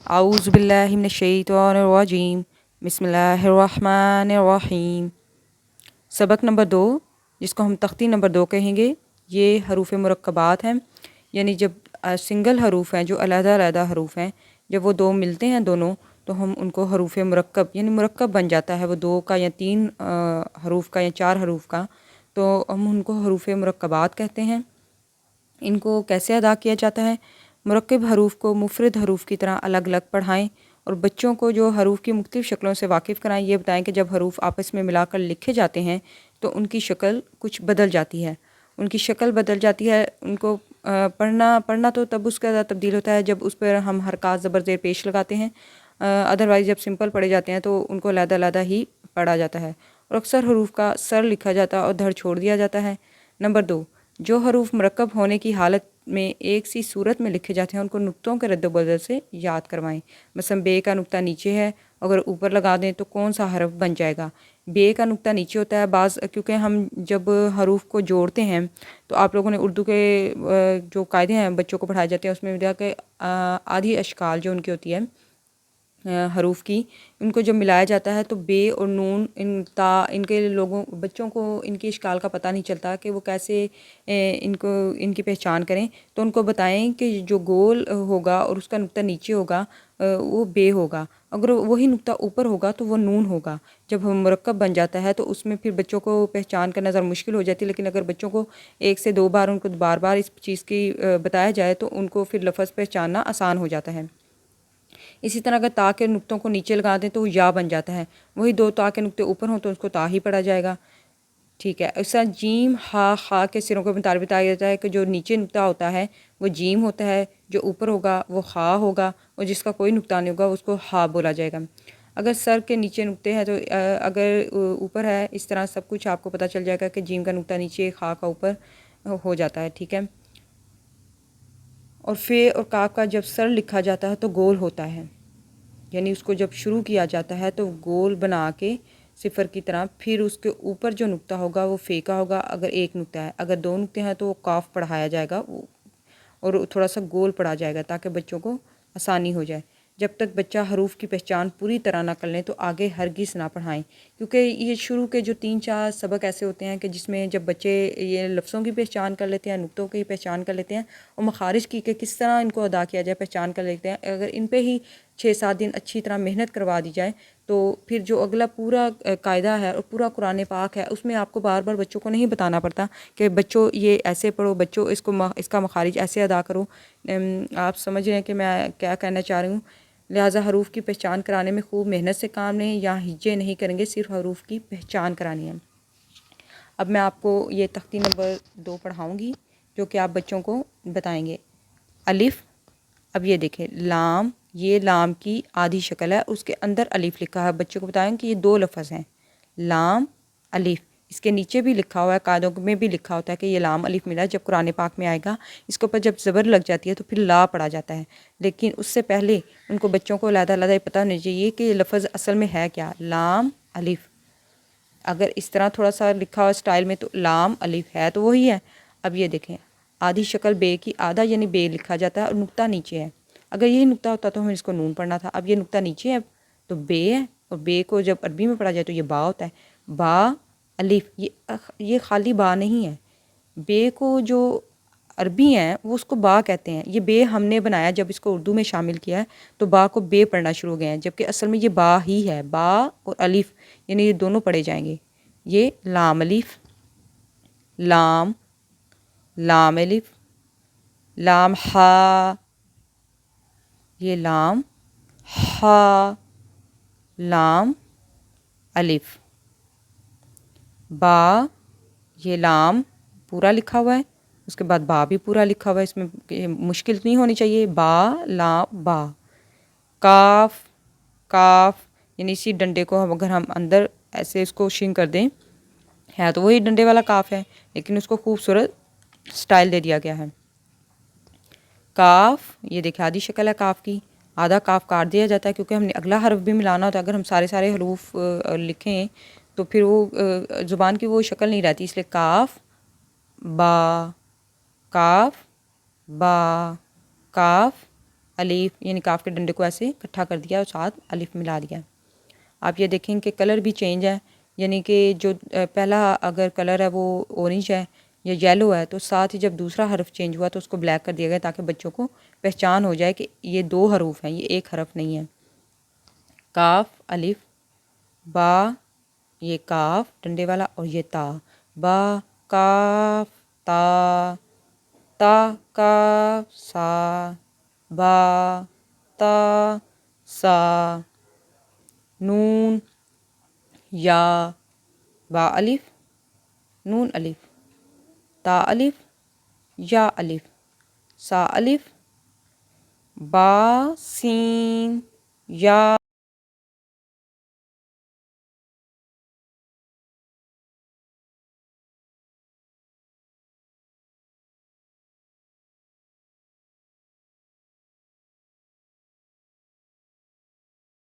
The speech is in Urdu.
اعوذ باللہ من الشیطان الرجیم بسم اللہ الرحمن الرحیم۔ سبق نمبر 2، جس کو ہم تختی نمبر 2 کہیں گے، یہ حروف مرکبات ہیں، یعنی جب سنگل حروف ہیں جو علیحدہ علیحدہ حروف ہیں، جب وہ دو ملتے ہیں دونوں تو ہم ان کو حروف مرکب یعنی مرکب بن جاتا ہے، وہ 2 کا یا 3 حروف کا یا 4 حروف کا، تو ہم ان کو حروف مرکبات کہتے ہیں۔ ان کو کیسے ادا کیا جاتا ہے؟ مرکب حروف کو مفرد حروف کی طرح الگ الگ پڑھائیں اور بچوں کو جو حروف کی مختلف شکلوں سے واقف کرائیں۔ یہ بتائیں کہ جب حروف آپس میں ملا کر لکھے جاتے ہیں تو ان کی شکل کچھ بدل جاتی ہے، ان کی شکل بدل جاتی ہے۔ ان کو پڑھنا تو تب اس کا تبدیل ہوتا ہے جب اس پر ہم حرکات زبر زیر پیش لگاتے ہیں، ادروائز جب سمپل پڑھے جاتے ہیں تو ان کو علیحدہ علیحدہ ہی پڑھا جاتا ہے، اور اکثر حروف کا سر لکھا جاتا ہے اور دھڑ چھوڑ دیا جاتا ہے۔ نمبر 2، جو حروف مرکب ہونے کی حالت میں ایک سی صورت میں لکھے جاتے ہیں ان کو نقطوں کے رد و بدل سے یاد کروائیں۔ مثلا بے کا نقطہ نیچے ہے، اگر اوپر لگا دیں تو کون سا حرف بن جائے گا؟ بے کا نقطہ نیچے ہوتا ہے کیونکہ ہم جب حروف کو جوڑتے ہیں تو آپ لوگوں نے اردو کے جو قاعدے ہیں بچوں کو پڑھائے جاتے ہیں اس میں دیا کہ آدھی اشکال جو ان کی ہوتی ہے حروف کی، ان کو جب ملایا جاتا ہے تو بے اور نون ان کے بچوں کو ان کی اشکال کا پتہ نہیں چلتا کہ وہ کیسے ان کی پہچان کریں، تو ان کو بتائیں کہ جو گول ہوگا اور اس کا نقطہ نیچے ہوگا وہ بے ہوگا، اگر وہی نقطہ اوپر ہوگا تو وہ نون ہوگا۔ جب ہم مرکب بن جاتا ہے تو اس میں پھر بچوں کو پہچان کرنا ذرا مشکل ہو جاتی ہے، لیکن اگر بچوں کو 1 سے 2 بار ان کو بار بار اس چیز کی بتایا جائے تو ان کو پھر لفظ پہچاننا آسان ہو جاتا ہے۔ اسی طرح اگر تا کے نقطوں کو نیچے لگا دیں تو وہ یا بن جاتا ہے، وہی 2 تا کے نقطے اوپر ہوں تو اس کو تا ہی پڑھا جائے گا، ٹھیک ہے۔ اس طرح جیم ہا خا کے سروں کے مطابق بتایا جاتا ہے کہ جو نیچے نقطہ ہوتا ہے وہ جیم ہوتا ہے، جو اوپر ہوگا وہ خا ہوگا، اور جس کا کوئی نقطہ نہیں ہوگا اس کو ہا بولا جائے گا۔ اگر سر کے نیچے نقطے ہیں تو اگر اوپر ہے، اس طرح سب کچھ آپ کو پتہ چل جائے گا کہ جیم کا نقطہ نیچے، خا کا اوپر ہو جاتا ہے، ٹھیک ہے۔ اور فے اور کاف کا جب سر لکھا جاتا ہے تو گول ہوتا ہے، یعنی اس کو جب شروع کیا جاتا ہے تو گول بنا کے صفر کی طرح، پھر اس کے اوپر جو نقطہ ہوگا وہ فے کا ہوگا اگر 1 نقطہ ہے، اگر 2 نقطے ہیں تو وہ کاف پڑھایا جائے گا اور تھوڑا سا گول پڑھا جائے گا تاکہ بچوں کو آسانی ہو جائے۔ جب تک بچہ حروف کی پہچان پوری طرح نہ کر لیں تو آگے ہرگز نہ پڑھائیں، کیونکہ یہ شروع کے جو 3-4 سبق ایسے ہوتے ہیں کہ جس میں جب بچے یہ لفظوں کی پہچان کر لیتے ہیں، نقطوں کی پہچان کر لیتے ہیں، اور مخارج کی کہ کس طرح ان کو ادا کیا جائے پہچان کر لیتے ہیں، اگر ان پہ ہی 6-7 دن اچھی طرح محنت کروا دی جائے تو پھر جو اگلا پورا قاعدہ ہے اور پورا قرآن پاک ہے اس میں آپ کو بار بار بچوں کو نہیں بتانا پڑتا کہ بچوں یہ ایسے پڑھو، بچوں اس کا مخارج ایسے ادا کرو۔ آپ سمجھ رہے ہیں کہ میں کیا کہنا چاہ رہی ہوں؟ لہٰذا حروف کی پہچان کرانے میں خوب محنت سے کام لیں، یا ہجے نہیں کریں گے، صرف حروف کی پہچان کرانی ہے۔ اب میں آپ کو یہ تختی نمبر 2 پڑھاؤں گی جو کہ آپ بچوں کو بتائیں گے۔ الف، اب یہ دیکھیں لام، یہ لام کی آدھی شکل ہے، اس کے اندر الف لکھا ہے، بچوں کو بتائیں کہ یہ 2 لفظ ہیں، لام الف۔ اس کے نیچے بھی لکھا ہوا ہے، قاعدوں میں بھی لکھا ہوتا ہے کہ یہ لام الف ملا ہے، جب قرآن پاک میں آئے گا اس کے اوپر جب زبر لگ جاتی ہے تو پھر لا پڑھا جاتا ہے، لیکن اس سے پہلے ان کو بچوں کو علیحدہ علیحدہ پتہ ہونا چاہیے کہ یہ لفظ اصل میں ہے کیا، لام الف۔ اگر اس طرح تھوڑا سا لکھا ہوا اسٹائل میں تو لام الف ہے تو وہی ہے۔ اب یہ دیکھیں آدھی شکل بے کی، آدھا یعنی بے لکھا جاتا ہے اور نقطہ نیچے ہے، اگر یہی نقطہ ہوتا تو ہمیں اس کو نون پڑھنا تھا، اب یہ نقطہ نیچے ہے تو بے ہے، اور بے کو جب عربی میں پڑھا جائے تو یہ با ہوتا ہے، با الف۔ یہ خالی با نہیں ہے، بے کو جو عربی ہیں وہ اس کو با کہتے ہیں، یہ بے ہم نے بنایا جب اس کو اردو میں شامل کیا ہے تو با کو بے پڑھنا شروع ہو گئے ہیں، جبکہ اصل میں یہ با ہی ہے، با اور الف یعنی یہ دونوں پڑھے جائیں گے۔ یہ لام الف، لام، لام الف، لام ہا، یہ لام ہا، لام الف، با، یہ لام پورا لکھا ہوا ہے، اس کے بعد با بھی پورا لکھا ہوا ہے، اس میں مشکل نہیں ہونی چاہیے، با لام با۔ کاف، کاف یعنی اسی ڈنڈے کو اگر ہم اندر ایسے اس کو شین کر دیں، ہے تو وہی ڈنڈے والا کاف ہے لیکن اس کو خوبصورت سٹائل دے دیا گیا ہے۔ کاف، یہ دیکھیں آدھی شکل ہے کاف کی، آدھا کاف کاٹ دیا جاتا ہے کیونکہ ہم نے اگلا حرف بھی ملانا ہوتا ہے، اگر ہم سارے حروف لکھیں تو پھر وہ زبان کی وہ شکل نہیں رہتی، اس لیے کاف با، کاف با، کاف الف یعنی کاف کے ڈنڈے کو ایسے اکٹھا کر دیا اور ساتھ الف ملا دیا. آپ یہ دیکھیں کہ کلر بھی چینج ہے، یعنی کہ جو پہلا اگر کلر ہے وہ اورنج ہے یا یلو ہے تو ساتھ ہی جب دوسرا حرف چینج ہوا تو اس کو بلیک کر دیا گیا تاکہ بچوں کو پہچان ہو جائے کہ یہ 2 حروف ہیں، یہ ایک حرف نہیں ہے. کاف الف، با یہ کاف ڈنڈے والا اور یہ تا، با کاف تا، تا کاف سا، با تا سا، نون یا با الف نون الف، تا الف یا الف، سا الف، با سین یا